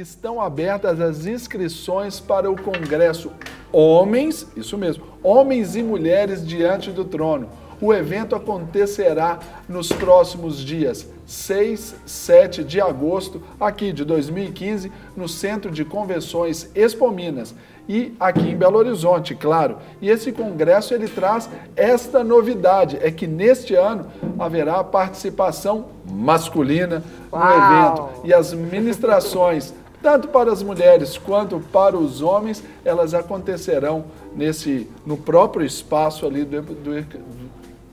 estão abertas as inscrições para o Congresso Homens, isso mesmo, Homens e Mulheres Diante do Trono. O evento acontecerá nos próximos dias 6, 7 de agosto, aqui de 2015, no Centro de Convenções Expo Minas e aqui em Belo Horizonte, claro. E esse congresso ele traz esta novidade, é que neste ano haverá participação masculina no evento e as ministrações tanto para as mulheres quanto para os homens, elas acontecerão no próprio espaço ali do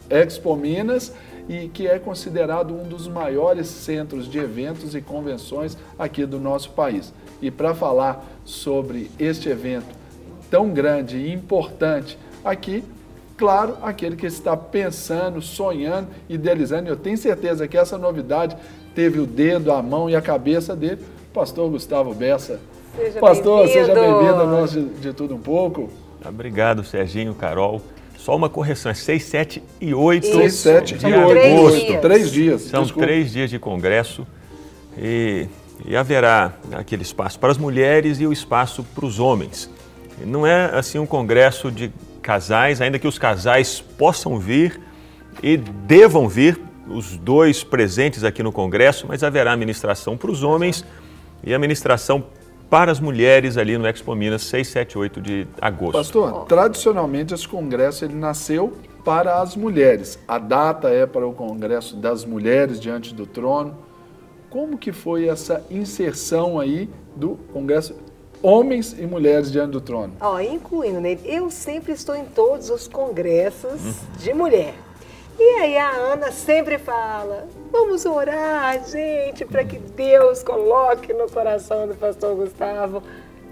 Expo Minas, e que é considerado um dos maiores centros de eventos e convenções aqui do nosso país. E para falar sobre este evento tão grande e importante aqui, claro, aquele que está pensando, sonhando, idealizando, eu tenho certeza que essa novidade teve o dedo, a mão e a cabeça dele, Pastor Gustavo Bessa. Pastor, seja bem-vindo ao nosso De Tudo Um Pouco. Obrigado, Serginho, Carol. Só uma correção, é 6, 7 e 8 6, 7 de e agosto. 8. 3 dias. São desculpa. 3 dias de congresso e haverá aquele espaço para as mulheres e o espaço para os homens. Não é assim um congresso de casais, ainda que os casais possam vir e devam vir, os dois presentes aqui no congresso, mas haverá a ministração para os homens e a ministração para as mulheres ali no Expo Minas, 6, 7, 8 de agosto. Pastor, tradicionalmente esse congresso ele nasceu para as mulheres. A data é para o Congresso das Mulheres Diante do Trono. Como que foi essa inserção aí do Congresso Homens e Mulheres Diante do Trono? Incluindo nele, eu sempre estou em todos os congressos de mulher. E aí a Ana sempre fala, vamos orar, gente, para que Deus coloque no coração do pastor Gustavo,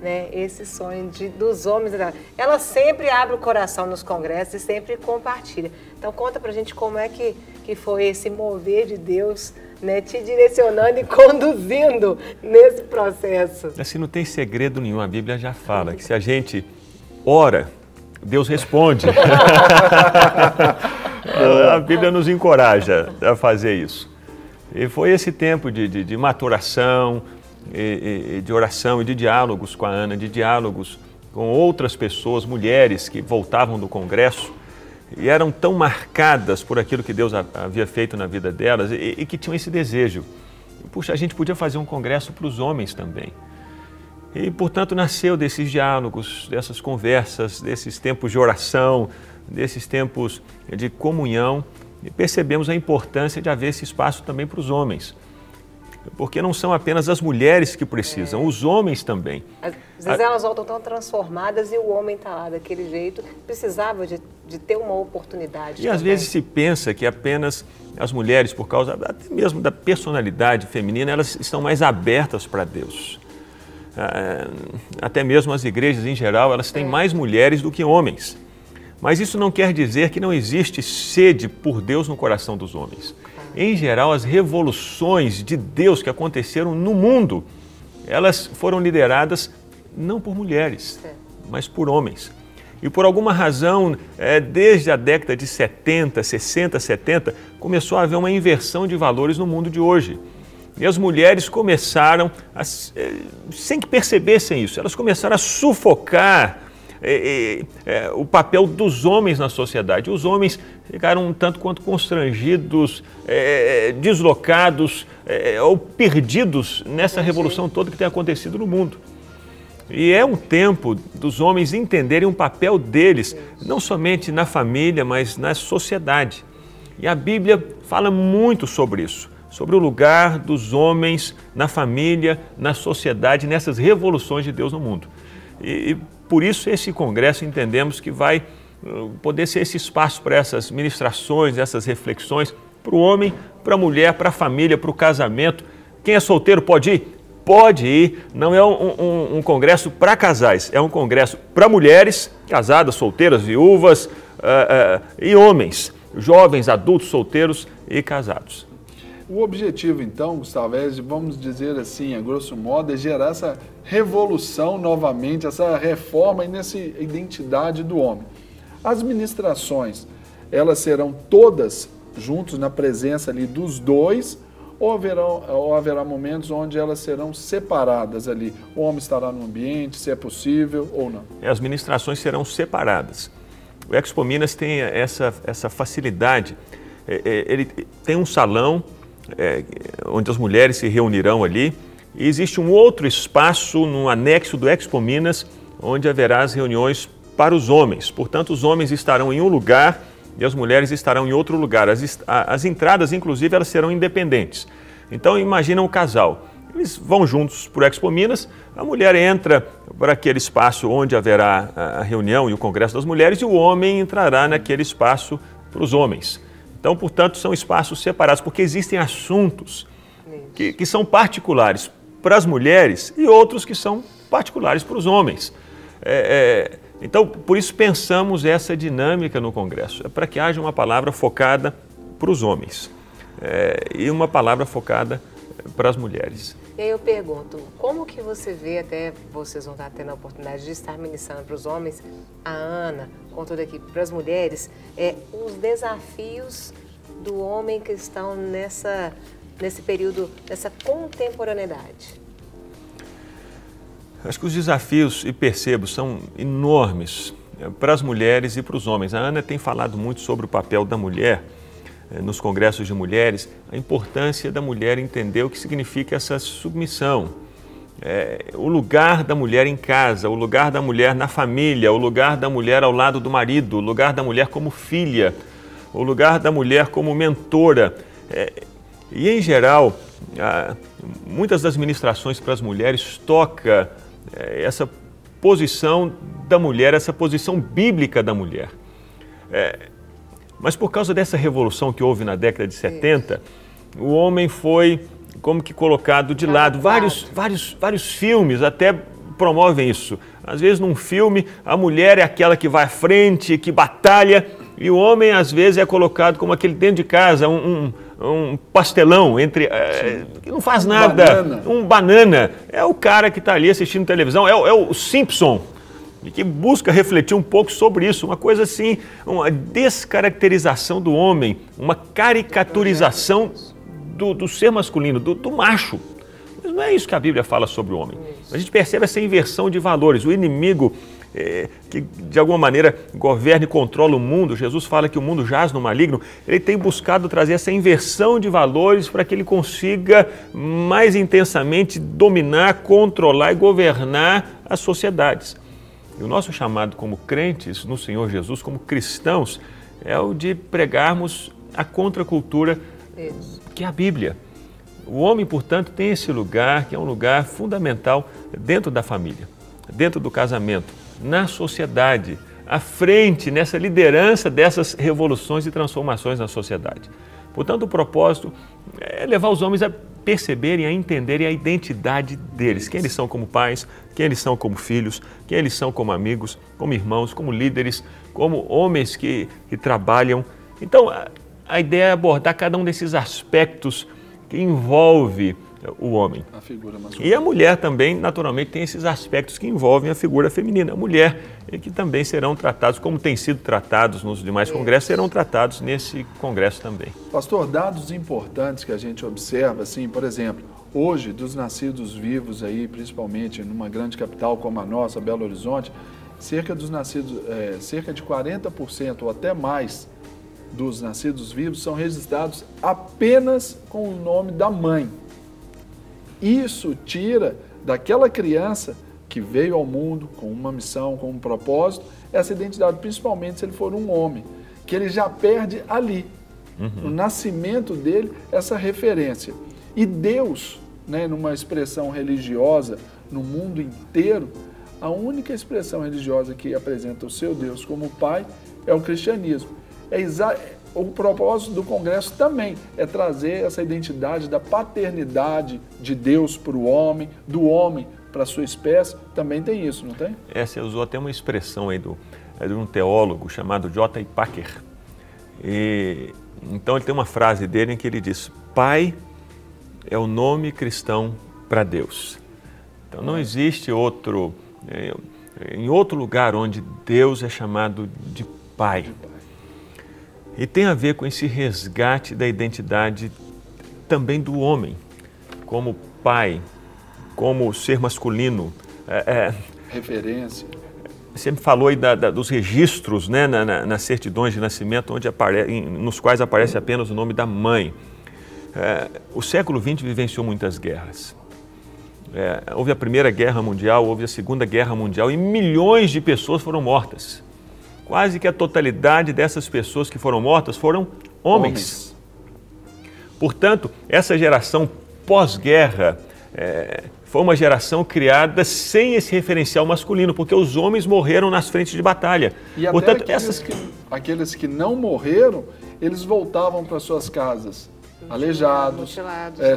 né, esse sonho dos homens. Ela sempre abre o coração nos congressos e sempre compartilha. Então conta pra gente como é que foi esse mover de Deus, né, te direcionando e conduzindo nesse processo. Assim, não tem segredo nenhum, a Bíblia já fala que se a gente ora, Deus responde. A Bíblia nos encoraja a fazer isso. E foi esse tempo de maturação, de oração e de diálogos com a Ana, de diálogos com outras pessoas, mulheres que voltavam do congresso e eram tão marcadas por aquilo que Deus havia feito na vida delas e que tinham esse desejo. Puxa, a gente podia fazer um congresso para os homens também. E, portanto, nasceu desses diálogos, dessas conversas, desses tempos de oração, desses tempos de comunhão, e percebemos a importância de haver esse espaço também para os homens. Porque não são apenas as mulheres que precisam, os homens também. Às vezes elas voltam tão transformadas e o homem está lá daquele jeito, precisava de ter uma oportunidade. E às vezes se pensa que apenas as mulheres, por causa até mesmo da personalidade feminina, elas estão mais abertas para Deus. Até mesmo as igrejas em geral, elas têm mais mulheres do que homens. Mas isso não quer dizer que não existe sede por Deus no coração dos homens. Em geral, as revoluções de Deus que aconteceram no mundo, elas foram lideradas não por mulheres, mas por homens. E por alguma razão, desde a década de 70, 60, 70, começou a haver uma inversão de valores no mundo de hoje. E as mulheres começaram, sem que percebessem isso, elas começaram a sufocar o papel dos homens na sociedade. Os homens ficaram um tanto quanto constrangidos, deslocados ou perdidos nessa revolução toda que tem acontecido no mundo. E é um tempo dos homens entenderem o papel deles, não somente na família, mas na sociedade. E a Bíblia fala muito sobre isso, sobre o lugar dos homens na família, na sociedade, nessas revoluções de Deus no mundo. E por isso esse congresso entendemos que vai poder ser esse espaço para essas ministrações, essas reflexões, para o homem, para a mulher, para a família, para o casamento. Quem é solteiro pode ir? Pode ir. Não é um congresso para casais, é um congresso para mulheres, casadas, solteiras, viúvas e homens, jovens, adultos, solteiros e casados. O objetivo, então, Gustavo, vamos dizer assim, a grosso modo, é gerar essa revolução novamente, essa reforma nessa identidade do homem. As ministrações, elas serão todas juntos na presença ali dos dois, ou haverá momentos onde elas serão separadas ali? O homem estará no ambiente, se é possível ou não? As ministrações serão separadas. O Expo Minas tem essa facilidade. Ele tem um salão onde as mulheres se reunirão ali, e existe um outro espaço no anexo do Expo Minas, onde haverá as reuniões para os homens. Portanto, os homens estarão em um lugar e as mulheres estarão em outro lugar. As entradas, inclusive, elas serão independentes. Então, imagina um casal. Eles vão juntos para o Expo Minas, a mulher entra para aquele espaço onde haverá a reunião e o Congresso das Mulheres, e o homem entrará naquele espaço para os homens. Então, portanto, são espaços separados, porque existem assuntos que são particulares para as mulheres e outros que são particulares para os homens. Então, por isso pensamos essa dinâmica no Congresso, para que haja uma palavra focada para os homens e uma palavra focada para as mulheres. E aí eu pergunto, como que você vê, até vocês vão estar tendo a oportunidade de estar ministrando para os homens, a Ana, com toda a equipe, para as mulheres, os desafios do homem cristão nesse período, nessa contemporaneidade? Acho que os desafios, e percebo, são enormes para as mulheres e para os homens. A Ana tem falado muito sobre o papel da mulher nos congressos de mulheres, a importância da mulher entender o que significa essa submissão. O lugar da mulher em casa, o lugar da mulher na família, o lugar da mulher ao lado do marido, o lugar da mulher como filha, o lugar da mulher como mentora. E, em geral, muitas das ministrações para as mulheres toca essa posição da mulher, essa posição bíblica da mulher. Mas por causa dessa revolução que houve na década de 70, o homem foi como que colocado de lado. Vários filmes até promovem isso. Às vezes num filme a mulher é aquela que vai à frente, que batalha, e o homem às vezes é colocado como aquele dentro de casa, um pastelão, que não faz nada, um banana. É o cara que está ali assistindo televisão, é o Simpson, e que busca refletir um pouco sobre isso, uma coisa assim, uma descaracterização do homem, uma caricaturização do ser masculino, do macho. Mas não é isso que a Bíblia fala sobre o homem. A gente percebe essa inversão de valores. O inimigo que de alguma maneira governa e controla o mundo, Jesus fala que o mundo jaz no maligno, ele tem buscado trazer essa inversão de valores para que ele consiga mais intensamente dominar, controlar e governar as sociedades. E o nosso chamado como crentes no Senhor Jesus, como cristãos, é o de pregarmos a contracultura que é a Bíblia. O homem, portanto, tem esse lugar que é um lugar fundamental dentro da família, dentro do casamento, na sociedade, à frente, nessa liderança dessas revoluções e transformações na sociedade. Portanto, o propósito é levar os homens a perceberem, a entenderem a identidade deles, quem eles são como pais, quem eles são como filhos, quem eles são como amigos, como irmãos, como líderes, como homens que trabalham. Então, a ideia é abordar cada um desses aspectos que envolve o homem. A figura masculina. E a mulher também, naturalmente, tem esses aspectos que envolvem a figura feminina. A mulher, que também serão tratados, como têm sido tratados nos demais congressos, serão tratados nesse congresso também. Pastor, dados importantes que a gente observa, assim, por exemplo, hoje, dos nascidos vivos aí, principalmente numa grande capital como a nossa, Belo Horizonte, cerca de 40% ou até mais dos nascidos vivos são registrados apenas com o nome da mãe. Isso tira daquela criança que veio ao mundo com uma missão, com um propósito, essa identidade, principalmente se ele for um homem, que ele já perde ali, no nascimento dele, essa referência. E Deus, né, numa expressão religiosa no mundo inteiro, a única expressão religiosa que apresenta o seu Deus como Pai é o cristianismo. O propósito do Congresso também é trazer essa identidade da paternidade de Deus para o homem, do homem para a sua espécie. Também tem isso, não tem? Você usou até uma expressão aí de um teólogo chamado J. Packer. Então ele tem uma frase dele em que ele diz: Pai é o nome cristão para Deus. Então não existe em outro lugar onde Deus é chamado de Pai. E tem a ver com esse resgate da identidade também do homem, como pai, como ser masculino. Referência. Você me falou aí dos registros, né, nas certidões de nascimento, nos quais aparece apenas o nome da mãe. O século XX vivenciou muitas guerras. Houve a Primeira Guerra Mundial, houve a Segunda Guerra Mundial e milhões de pessoas foram mortas. Quase que a totalidade dessas pessoas que foram mortas foram homens. Portanto, essa geração pós-guerra foi uma geração criada sem esse referencial masculino, porque os homens morreram nas frentes de batalha. E portanto, até aqueles que não morreram, eles voltavam para suas casas, aleijados,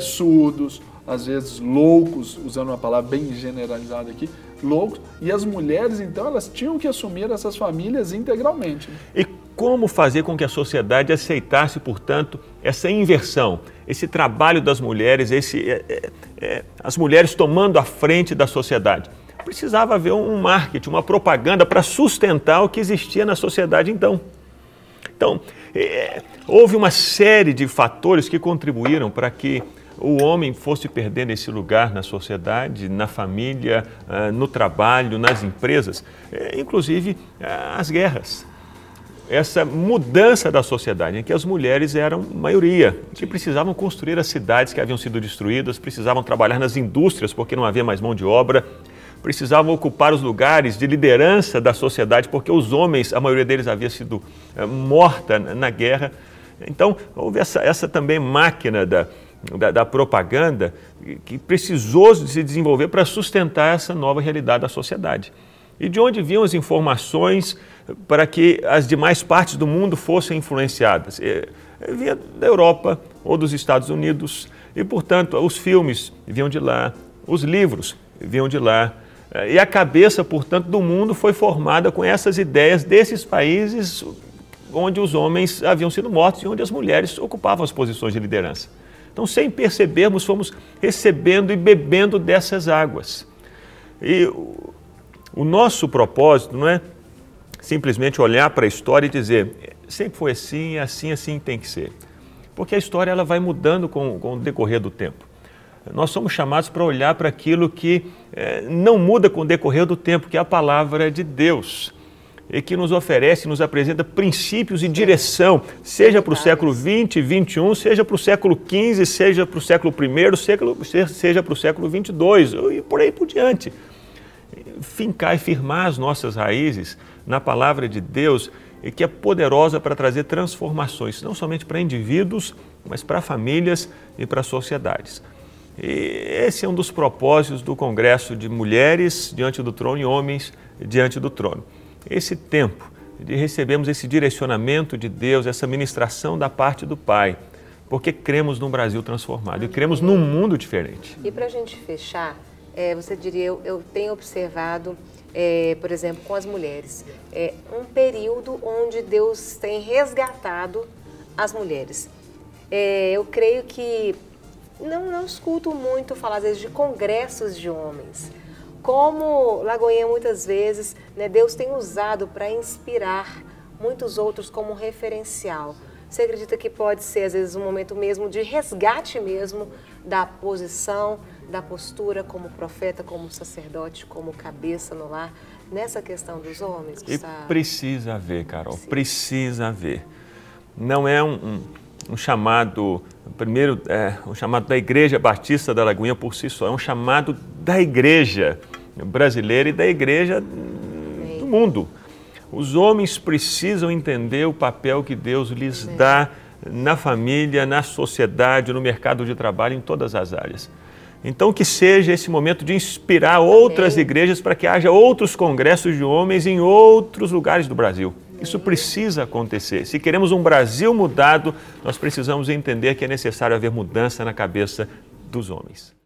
surdos, às vezes loucos, usando uma palavra bem generalizada aqui, loucos, e as mulheres, então, elas tinham que assumir essas famílias integralmente. E como fazer com que a sociedade aceitasse, portanto, essa inversão, esse trabalho das mulheres, as mulheres tomando a frente da sociedade? Precisava haver um marketing, uma propaganda para sustentar o que existia na sociedade então. Então, houve uma série de fatores que contribuíram para que o homem fosse perdendo esse lugar na sociedade, na família, no trabalho, nas empresas, inclusive as guerras. Essa mudança da sociedade, em que as mulheres eram maioria, que precisavam construir as cidades que haviam sido destruídas, precisavam trabalhar nas indústrias porque não havia mais mão de obra, precisavam ocupar os lugares de liderança da sociedade porque os homens, a maioria deles havia sido morta na guerra. Então, houve essa também máquina da propaganda que precisou se desenvolver para sustentar essa nova realidade da sociedade. E de onde vinham as informações para que as demais partes do mundo fossem influenciadas? Vinha da Europa ou dos Estados Unidos e, portanto, os filmes vinham de lá, os livros vinham de lá. E a cabeça, portanto, do mundo foi formada com essas ideias desses países onde os homens haviam sido mortos e onde as mulheres ocupavam as posições de liderança. Então, sem percebermos, fomos recebendo e bebendo dessas águas. E o nosso propósito não é simplesmente olhar para a história e dizer sempre foi assim, assim tem que ser. Porque a história ela vai mudando com o decorrer do tempo. Nós somos chamados para olhar para aquilo que não muda com o decorrer do tempo, que é a palavra de Deus. E que nos oferece, nos apresenta princípios e direção, seja para o século XX, XXI, seja para o século XV, seja para o século I, seja para o século XXII, e por aí por diante. Fincar e firmar as nossas raízes na palavra de Deus, e que é poderosa para trazer transformações, não somente para indivíduos, mas para famílias e para sociedades. E esse é um dos propósitos do Congresso de Mulheres diante do Trono e Homens diante do Trono. Esse tempo de recebermos esse direcionamento de Deus, essa ministração da parte do Pai, porque cremos num Brasil transformado e cremos num mundo diferente. E para a gente fechar, você diria, eu tenho observado, por exemplo, com as mulheres, um período onde Deus tem resgatado as mulheres. Eu creio que não escuto muito falar, às vezes, de congressos de homens. Como Lagoinha, muitas vezes, né, Deus tem usado para inspirar muitos outros como referencial. Você acredita que pode ser, às vezes, um momento mesmo de resgate mesmo da posição, da postura como profeta, como sacerdote, como cabeça no lar, nessa questão dos homens? E precisa haver, Carol, precisa haver. Não é um chamado, primeiro, um chamado da Igreja Batista da Lagoinha por si só, é um chamado da Igreja brasileira e da Igreja do mundo. Os homens precisam entender o papel que Deus lhes dá na família, na sociedade, no mercado de trabalho, em todas as áreas. Então, que seja esse momento de inspirar outras igrejas para que haja outros congressos de homens em outros lugares do Brasil. Isso precisa acontecer. Se queremos um Brasil mudado, nós precisamos entender que é necessário haver mudança na cabeça dos homens.